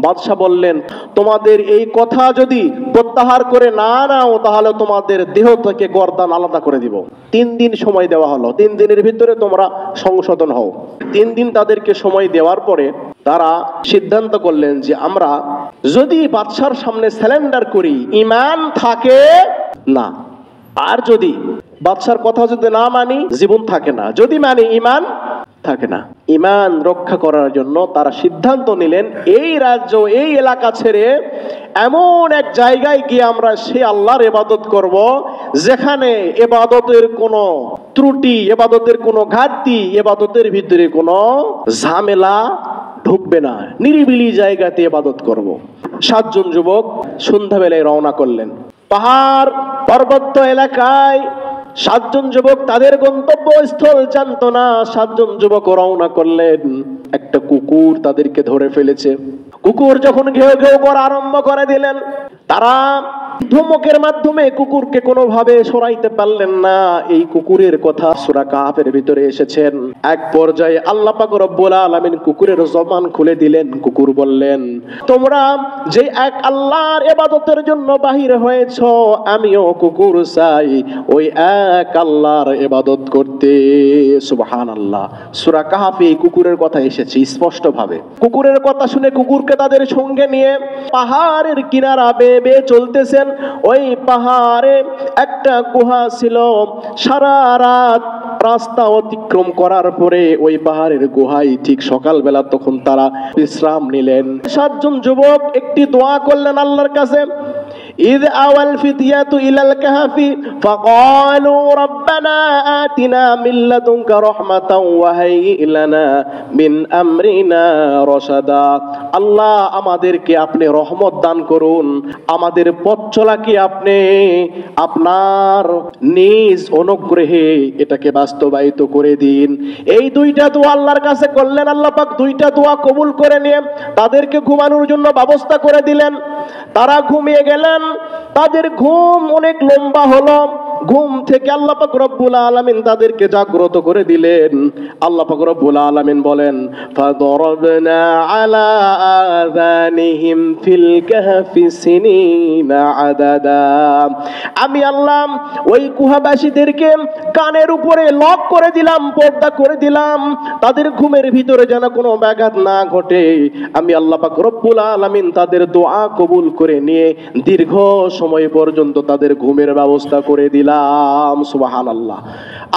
বাদশা বললেন, তোমাদের এই কথা যদি প্রত্যাহার করে না নাও, তাহলে তোমাদের দেহ থেকে গর্দান আলাদা করে দিব। 3 দিন সময় দেওয়া হলো, 3 দিনের ভিতরে তোমরা সংশোধন হও। 3 দিন তাদেরকে সময় দেওয়ার পরে তারা সিদ্ধান্ত করলেন যে আমরা যদি বাদশার সামনে স্যালেন্ডার করি, ঈমান থাকে না, আর যদি বাদশার কথা যদি না মানি, জীবন থাকে না, যদি মানি ঈমান থাকে না। ঈমান রক্ষা করার জন্য তারা সিদ্ধান্ত নিলেন, এই রাজ্য, এই এলাকা ছেড়ে এমন এক জায়গায় গিয়ে আমরা সে আল্লাহর ইবাদত করব, যেখানে ইবাদতের কোনো ত্রুটি, ইবাদতের কোনো ঘাটতি, ইবাদতের ভিতরে কোনো ঝামেলা ঢুকবে না, নিরিবিলি জায়গাতে ইবাদত করব। 7 জন যুবক সন্ধ্যাবেলায় রওনা করলেন। পাহাড় পার্বত্য এলাকায় 7 জন যুবক তাদের গন্তব্যস্থল জানতো না। 7 জন যুবক রওনা করলেন, একটা কুকুর তাদেরকে ধরে ফেলেছে। কুকুর যখন ঘেউ ঘেউ করা আরম্ভ করে দিলেন, তারা ধমকের মাধ্যমে কুকুরকে কোনোভাবে সরাইতে পারলেন না। এই কুকুরের কথা সূরা কাহাফের ভিতরে এসেছেন। এক পর্যায়ে আল্লাহ পাক রব্বুল আলামিন কুকুরের জবান খুলে দিলেন। কুকুর বললেন, তোমরা যে এক আল্লাহর ইবাদতের জন্য বাহির হয়েছ, আমিও কুকুর চাই ওই এক আল্লাহর ইবাদত করতে। সুবহানাল্লাহ। সূরা কাহাফে এই কুকুরের কথা এসেছে স্পষ্ট ভাবে। কুকুরের কথা শুনে কুকুরকে তাদের সঙ্গে নিয়ে পাহাড়ের কিনারা বেয়ে বেয়ে চলতেছেন। ওই পাহাড়ে একটা গুহা ছিল। সারা রাত রাস্তা অতিক্রম করার পরে ওই পাহাড়ের গুহায় ঠিক সকালবেলা তখন তারা বিশ্রাম নিলেন। 7 জন যুবক একটি দোয়া করলেন আল্লাহর কাছে। إذ أوى الفتية إلى الكهف فقالوا ربنا آتنا من لدنك رحمة وهيئ لنا من أمرنا رشدا। আল্লাহ আমাদেরকে আপনি রহমত দান করুন, আমাদের পথ চলাকে আপনি আপনার নিজ অনুগ্রহে এটাকে বাস্তবায়িত করে দিন। এই দুইটা দোয়া আল্লাহর কাছে করলেন। আল্লাহ পাক দুইটা দোয়া কবুল করে নিয়ে তাদেরকে ঘুমানোর জন্য ব্যবস্থা করে দিলেন। তারা ঘুমিয়ে গেলেন। তাদের ঘুম অনেক লম্বা হলো। ঘুম থেকে আল্লাহ পাক রব্বুল আলামিন তাদেরকে জাগ্রত করে দিলেন। আল্লাহ পাক রব্বুল আলামিন বলেন, ফাদরাবনা আলা আযানিহিম ফিল কাহফি সিনিনা আদাদা। আমি আল্লাহ ওই গুহাবাসীদেরকে কানের উপরে লক করে দিলাম, পর্দা করে দিলাম, তাদের ঘুমের ভিতরে যেন কোনো ব্যাঘাত না ঘটে। আমি আল্লাহ পাক রব্বুল আলামিন তাদের দোয়া কবুল করে নিয়ে দীর্ঘ সময় পর্যন্ত তাদের ঘুমের ব্যবস্থা করে দিলাম। সুবহানাল্লাহ।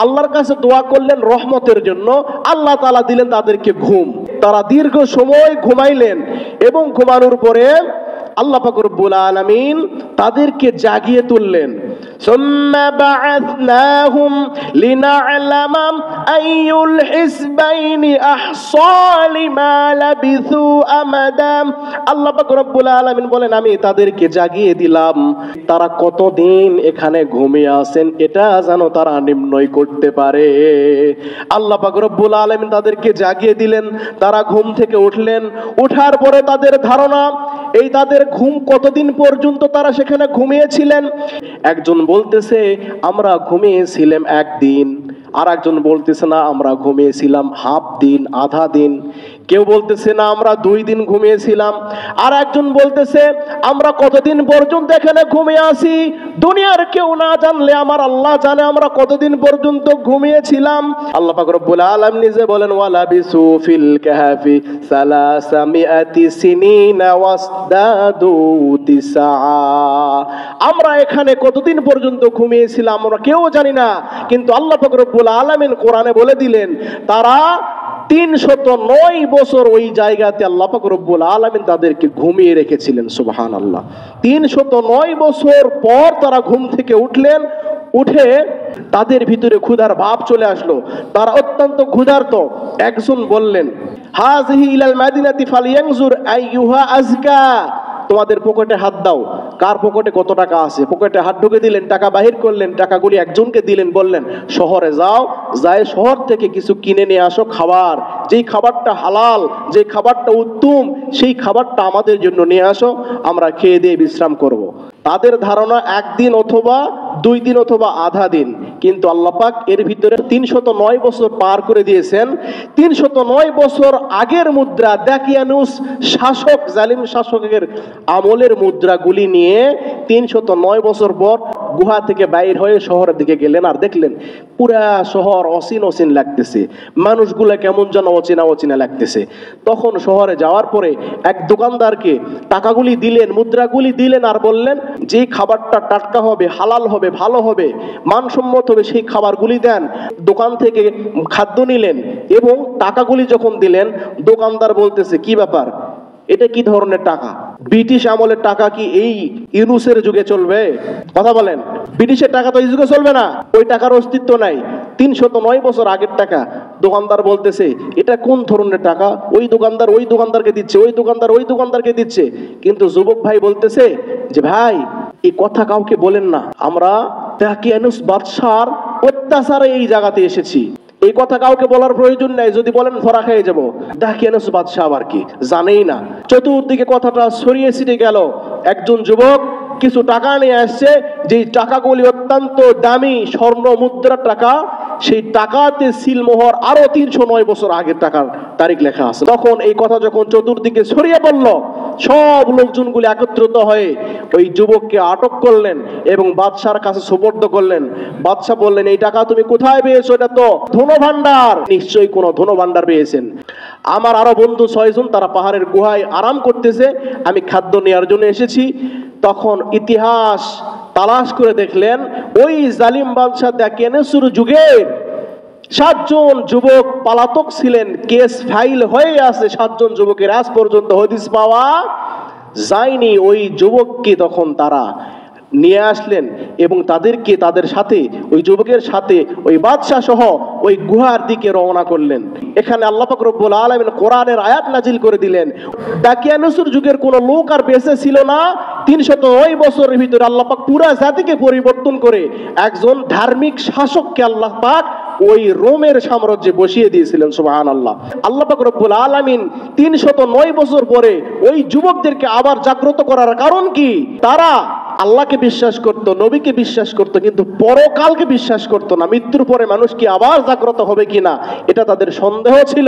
আল্লাহর কাছে দোয়া করলেন রহমতের জন্য, আল্লাহ তাআলা দিলেন তাদেরকে ঘুম। তারা দীর্ঘ সময় ঘুমাইলেন এবং ঘুমানোর পরে আল্লাহ পাক রব্বুল আলামিন তাদেরকে জাগিয়ে তুললেন। সুম্মা বা'আথনাহুম লিনা'লামা আইয়ুল হিসবাইনি আহসা লিমা লাবিসু আমাদা। আল্লাহ পাক রব্বুল আলামিন বলেন, আমি তাদেরকে জাগিয়ে দিলাম, তারা কতদিন এখানে ঘুমিয়ে আছেন এটা যেন তারা নির্ণয় করতে পারে। আল্লাহ পাক রব্বুল আলামিন তাদেরকে জাগিয়ে দিলেন। তারা ঘুম থেকে উঠলেন। ওঠার পরে তাদের ধারণা এই তাদের ঘুম কতদিন পর্যন্ত তারা সেখানে ঘুমিয়েছিলেন। একজন বলতেছে আমরা ঘুমিয়েছিলাম একদিন, আর একজন বলতেছে না আমরা ঘুমিয়েছিলাম হাফ দিন, আধা দিন। কেউ বলতেছে না আমরা 2 দিন ঘুমিয়েছিলাম। আর একজন বলতেছে আমরা কতদিন পর্যন্ত এখানে ঘুমিয়ে আছি দুনিয়ার কেউ না জানলে আমার আল্লাহ জানে আমরা কতদিন পর্যন্ত ঘুমিয়েছিলাম। আল্লাহ পাক রব্বুল আলামিন নিজে বলেন, ওয়ালা বিসু ফিল কাহফি সালাসামিআতি সিনিনা ওয়াসদাদু তিসআ। আমরা এখানে কতদিন পর্যন্ত ঘুমিয়েছিলাম আমরা কেউ জানি না, কিন্তু আল্লাহ পাক রব্বুল আলামিন কোরআনে বলে দিলেন তারা 309 বছর ওই জায়গাতে আল্লাহ পাক রব্বুল আলামিন তাদেরকে ঘুমিয়ে রেখেছিলেন। সুবহানাল্লাহ। 309 বছর পর তারা ঘুম থেকে উঠলেন। উঠে তাদের ভিতরে ক্ষুধার ভাব চলে আসলো। তারা অত্যন্ত ক্ষুধার্ত। একজন বললেন, হাযিহি ইলাল মাদিনাতি ফালইয়ানজুর আইয়ুহা আযকা। তোমাদের পকেটে হাত দাও, কার পকেটে কত টাকা আছে। পকেটে হাত ঢুকে দিলেন, টাকা বাহির করলেন, টাকাগুলি একজনকে দিলেন, বললেন শহরে যাও, যায় শহর থেকে কিছু কিনে নিয়ে আসো খাবার, যেই খাবারটা হালাল, যে খাবারটা উত্তম, সেই খাবারটা আমাদের জন্য নিয়ে আসো, আমরা খেয়ে দিয়ে বিশ্রাম করব। তাদের ধারণা 1 দিন অথবা 2 দিন অথবা আধা দিন, কিন্তু আল্লাহ পাক এর ভিতরে 309 বছর পার করে দিয়েছেন। 309 বছর আগের মুদ্রা দাকিয়ানুস শাসক, জালিম শাসকের আমলের মুদ্রাগুলি নিয়ে 309 বছর পর গুহা থেকে বাইর হয়ে শহরের দিকে গেলেন। আর দেখলেন পুরা শহর অচিন অচিন লাগতেছে, মানুষগুলা কেমন যেন অচেনা অচেনা লাগতেছে। তখন শহরে যাওয়ার পরে এক দোকানদারকে টাকাগুলি দিলেন, মুদ্রাগুলি দিলেন, আর বললেন যে খাবারটা টাটকা হবে, হালাল হবে, ভালো হবে, মানসম্মত হবে সেই খাবারগুলি দেন। দোকান থেকে খাদ্য নিলেন এবং টাকাগুলি যখন দিলেন, দোকানদার বলতেছে কি ব্যাপার, এটা কি ধরনের টাকা? ব্রিটিশ আমলের টাকা কি এই ইউনুসের যুগে চলবে? কথা বলেন। ব্রিটিশের টাকা তো এই যুগে চলবে না, ওই টাকার অস্তিত্ব নাই। 309 বছর আগের টাকা। দোকানদার বলতেছে এটা কোন ধরনের টাকা? ওই দোকানদার ওই দোকানদারকে দিচ্ছে, ওই দোকানদার ওই দোকানদারকে দিচ্ছে। কিন্তু যুবক ভাই বলতেছে যে ভাই এই কথা কাউকে বলেন না, আমরা দাকিয়ানুস বাদশার অত্যাচারে এই জায়গাতে এসেছি, এই কথা কাউকে বলার প্রয়োজন নাই, যদি বলেন ধরা খেয়ে যাবো। দাকিয়ানুস বাদশা আবার কি জানেই না। চতুর্দিকে কথাটা ছড়িয়ে ছিটে গেল। একজন যুবক কিছু টাকা নিয়ে আসছে, যে টাকাগুলি অত্যন্ত দামি স্বর্ণ মুদ্রার টাকা। সেই টাকাতে সিলমোহর আরো 309 বছর আগের টাকার তারিখ লেখা আছে। তখন এই কথা যখন চতুর্দিকে ছড়িয়ে পড়ল, সব লোকজনগুলি একত্রিত হয়ে ওই যুবককে আটক করলেন এবং বাদশার কাছে সুপর্দ করলেন। বাদশা বললেন, এই টাকা তুমি কোথায় পেয়েছো? এটা তো ধনভাণ্ডার। নিশ্চয়ই কোনো ধনভাণ্ডার পেয়েছেন। আমার আরো বন্ধু 6 জন, তারা পাহাড়ের গুহায় আরাম করতেছে, আমি খাদ্য নেওয়ার জন্য এসেছি। তখন ইতিহাস তালাশ করে দেখলেন, ওই জালিম বাদশা দাকিয়ানেসুর যুগের 7 জন যুবক পলাতক ছিলেন, কেস ফাইল হয়ে আছে 7 জন যুবকের, আজ পর্যন্ত হদিস পাওয়া যায়নি। ওই যুবককে তখন তারা নিয়ে আসলেন এবং তাদেরকে তাদের সাথে, ওই যুবকের সাথে ওই বাদশা সহ ওই গুহার দিকে রওনা করলেন। এখানে আল্লাহ পাক রব্বুল আলামিন কোরআনের আয়াত নাজিল করে দিলেন। দাকিয়ানুসুর যুগের কোন লোক আর বেঁচে ছিল না। 309 বছরের ভিতরে আল্লাহ পাক পুরা জাতিকে পরিবর্তন করে একজন ধার্মিক শাসককে আল্লাহ পাক ওই রোমের সাম্রাজ্যে বসিয়ে দিয়েছিলেন। সুবহানাল্লাহ। আল্লাহ পাক রব্বুল আলামিন 309 বছর পরে ওই যুবকদেরকে আবার জাগ্রত করার কারণ কি? তারা আল্লাহকে বিশ্বাস করত, নবীকে বিশ্বাস করত, কিন্তু পরকালকে বিশ্বাস করত না। মৃত্যুর পরে মানুষ কি আবার জাগ্রত হবে কিনা এটা তাদের সন্দেহ ছিল।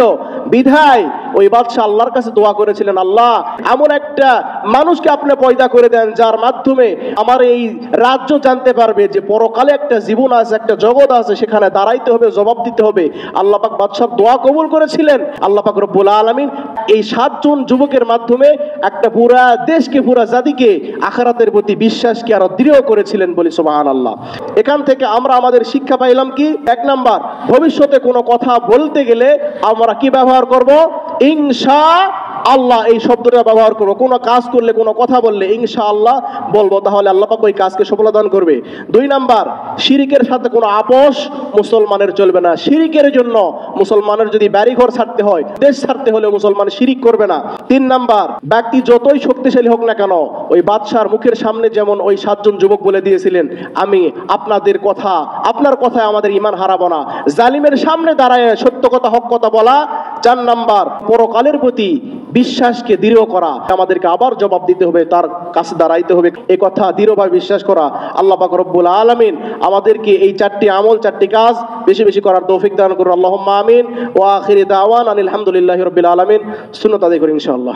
বিধায় ওই বাদশা আল্লাহর কাছে দোয়া করেছিলেন, আল্লাহ এমন একটা মানুষকে আপনি পয়দা করে দেন যার মাধ্যমে আমার এই রাজ্য জানতে পারবে যে পরকালে একটা জীবন আছে, একটা জগৎ আছে, সেখানে দাঁড়াইতে হবে, জবাব দিতে হবে। আল্লাহ পাক বাদশার দোয়া কবুল করেছিলেন। আল্লাহ পাক রব্বুল আলামিন এই 7 জন যুবকের মাধ্যমে একটা পুরা দেশকে, পুরা জাতিকে আখিরাতের প্রতি বিশ্বাসকে আরো দৃঢ় করেছিলেন বলি সুবহানাল্লাহ। এখান থেকে আমরা আমাদের শিক্ষা পাইলাম কি? 1 নাম্বার, ভবিষ্যতে কোনো কথা বলতে গেলে আমরা কি ব্যবহার করব? ইনশাআল্লাহ এই শব্দটা ব্যবহার করব। কোনো কাজ করলে, কোনো কথা বললে ইনশাআল্লাহ বলবো, তাহলে আল্লাহ পাক ওই কাজকে সফলতা দান করবে। 2 নাম্বার, শিরিকের সাথে কোনো আপোষ মুসলমানের চলবে না। শিরিকের জন্য মুসলমানের যদি বাড়িঘর ছাড়তে হয়, দেশ ছাড়তে হলে মুসলমান শিরিক করবে না। 3 নাম্বার, ব্যক্তি যতই শক্তিশালী হোক না কেন, ওই বাদশার মুখের সামনে যেমন ওই 7 জন যুবক বলে দিয়েছিলেন, আমি আপনাদের কথা, আপনার কথায় আমাদের ঈমান হারাবো না। জালিমের সামনে দাঁড়ায় সত্য কথা, হক কথা বলা। 4 নাম্বার, পরকালের প্রতি বিশ্বাসকে দৃঢ় করা। আমাদেরকে আবার জবাব দিতে হবে, তার কাছে দাঁড়াইতে হবে, এই কথা দৃঢ়ভাবে বিশ্বাস করা। আল্লাহ পাক রব্বুল আলামিন আমাদেরকে এই 4টি আমল, 4টি কাজ বেশি বেশি করার তৌফিক দান করুন। আল্লাহুম্মা আমিন। ওয়া আখিরি দাওয়ানা আলহামদুলিল্লাহি রাব্বিল আলামিন। সুন্নাত আদায় করি ইনশাআল্লাহ।